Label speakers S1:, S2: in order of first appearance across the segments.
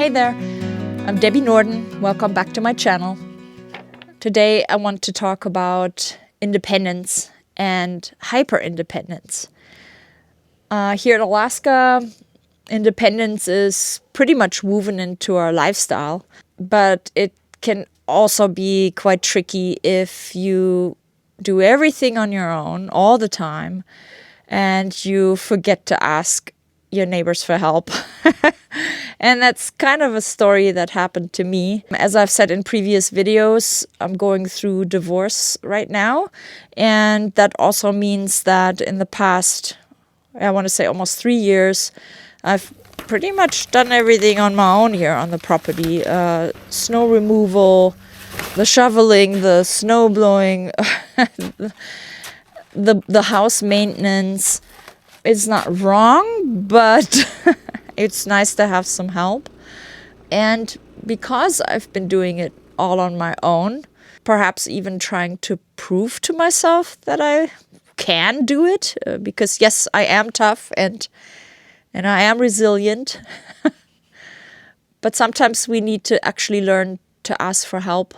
S1: Hey there, I'm Debbie Norden. Welcome back to my channel. Today I want to talk about independence and hyper-independence. Here in Alaska, independence is pretty much woven into our lifestyle, but it can also be quite tricky if you do everything on your own all the time and you forget to ask your neighbors for help. And that's kind of a story that happened to me. As I've said in previous videos, I'm going through divorce right now. And that also means that in the past, I want to say almost 3 years, I've pretty much done everything on my own here on the property. Snow removal, the shoveling, the snow blowing, the house maintenance. It's not wrong, but it's nice to have some help. And because I've been doing it all on my own, perhaps even trying to prove to myself that I can do it, because yes, I am tough and I am resilient. But sometimes we need to actually learn to ask for help.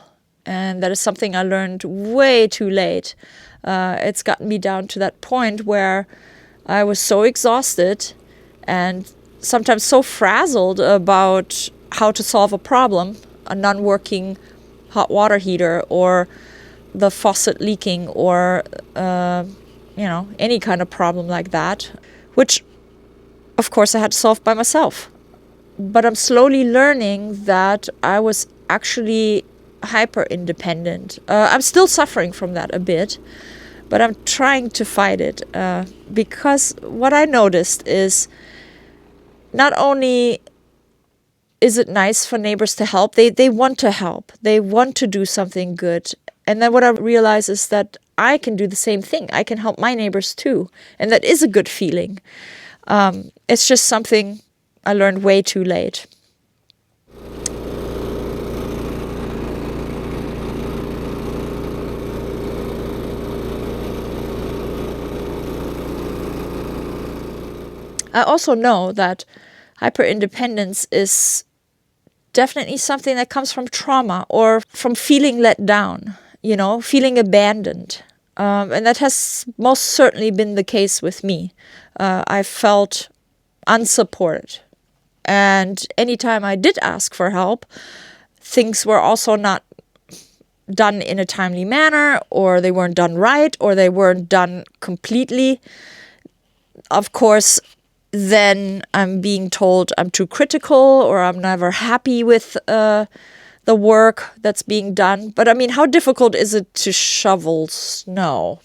S1: And that is something I learned way too late. It's gotten me down to that point where I was so exhausted and sometimes so frazzled about how to solve a problem, a non-working hot water heater or the faucet leaking or, any kind of problem like that, which of course I had to solve by myself. But I'm slowly learning that I was actually hyper independent. I'm still suffering from that a bit, but I'm trying to fight it because what I noticed is not only is it nice for neighbors to help, they want to help. They want to do something good. And then what I realize is that I can do the same thing. I can help my neighbors too. And that is a good feeling. It's just something I learned way too late. I also know that hyper-independence is definitely something that comes from trauma or from feeling let down, feeling abandoned. And that has most certainly been the case with me. I felt unsupported. And anytime I did ask for help, things were also not done in a timely manner, or they weren't done right, or they weren't done completely. Of course, then I'm being told I'm too critical or I'm never happy with the work that's being done. But I mean, how difficult is it to shovel snow?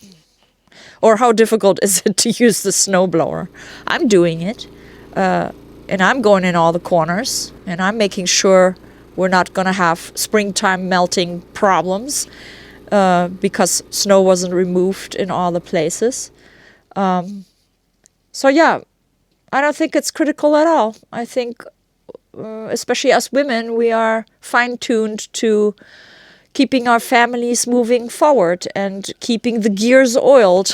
S1: Or how difficult is it to use the snowblower? I'm doing it. And I'm going in all the corners. And I'm making sure we're not going to have springtime melting problems because snow wasn't removed in all the places. So yeah, I don't think it's critical at all. I think, especially as women, we are fine-tuned to keeping our families moving forward and keeping the gears oiled,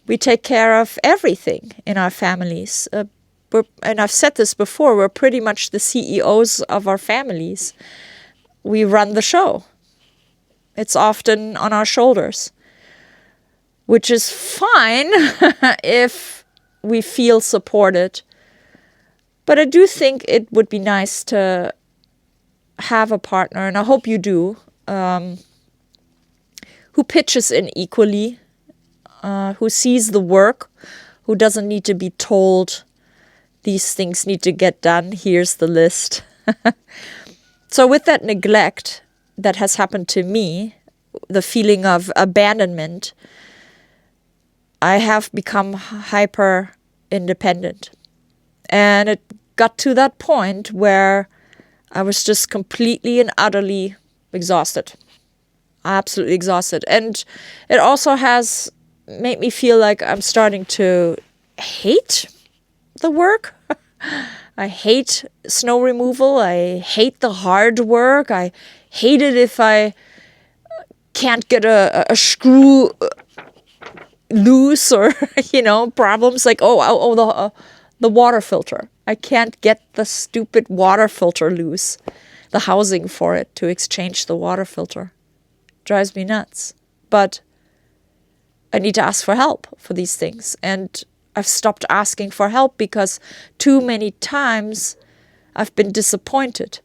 S1: We take care of everything in our families. And I've said this before, we're pretty much the CEOs of our families. We run the show. It's often on our shoulders, which is fine if we feel supported. But I do think it would be nice to have a partner, and I hope you do, who pitches in equally, who sees the work, who doesn't need to be told these things need to get done, here's the list. So with that neglect that has happened to me, the feeling of abandonment, I have become hyper independent. And it got to that point where I was just completely and utterly exhausted. Absolutely exhausted. And it also has made me feel like I'm starting to hate the work. I hate snow removal. I hate the hard work. I hate it if I can't get a screw loose or, problems like, The water filter. I can't get the stupid water filter loose. The housing for it to exchange the water filter. Drives me nuts. But I need to ask for help for these things. And I've stopped asking for help because too many times I've been disappointed.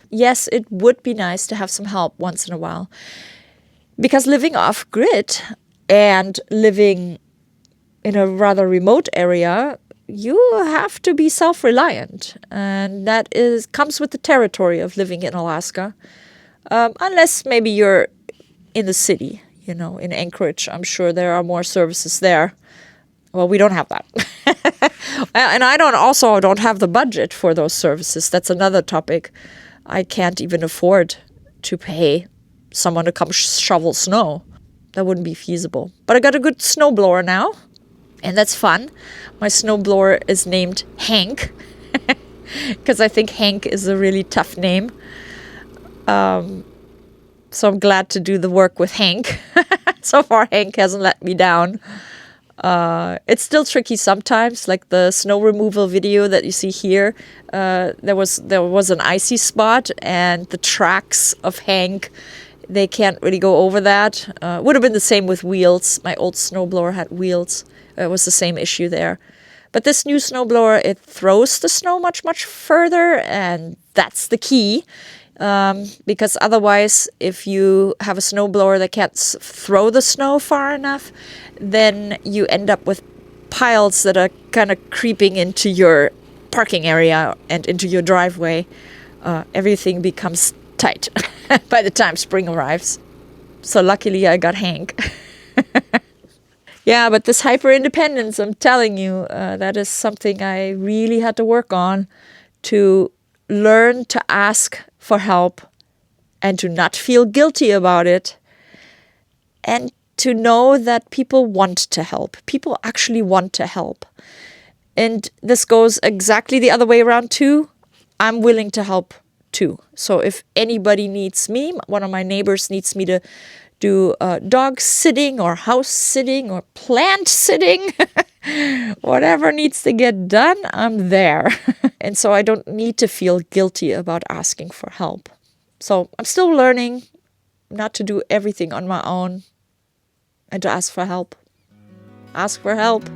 S1: Yes, it would be nice to have some help once in a while. Because living off grid and living in a rather remote area, you have to be self-reliant. And that comes with the territory of living in Alaska. Unless maybe you're in the city, in Anchorage. I'm sure there are more services there. Well, we don't have that. And I don't have the budget for those services. That's another topic. I can't even afford to pay someone to come shovel snow. That wouldn't be feasible. But I got a good snowblower now, and that's fun. My snowblower is named Hank, because I think Hank is a really tough name. So I'm glad to do the work with Hank. So far, Hank hasn't let me down. It's still tricky sometimes, like the snow removal video that you see here. There was an icy spot, and the tracks of Hank, they can't really go over that. Would have been the same with wheels. My old snowblower had wheels. It was the same issue there. But this new snowblower, it throws the snow much, much further, and that's the key. Because otherwise, if you have a snowblower that can't throw the snow far enough, then you end up with piles that are kind of creeping into your parking area and into your driveway. Everything becomes tight by the time spring arrives. So luckily I got Hank. Yeah, but this hyper-independence, I'm telling you, that is something I really had to work on, to learn to ask for help and to not feel guilty about it, and to know that people want to help. People actually want to help. And this goes exactly the other way around too. I'm willing to help too. So if anybody needs me, one of my neighbors needs me to do dog sitting or house sitting or plant sitting, whatever needs to get done, I'm there. And so I don't need to feel guilty about asking for help. So I'm still learning not to do everything on my own and to ask for help. Ask for help.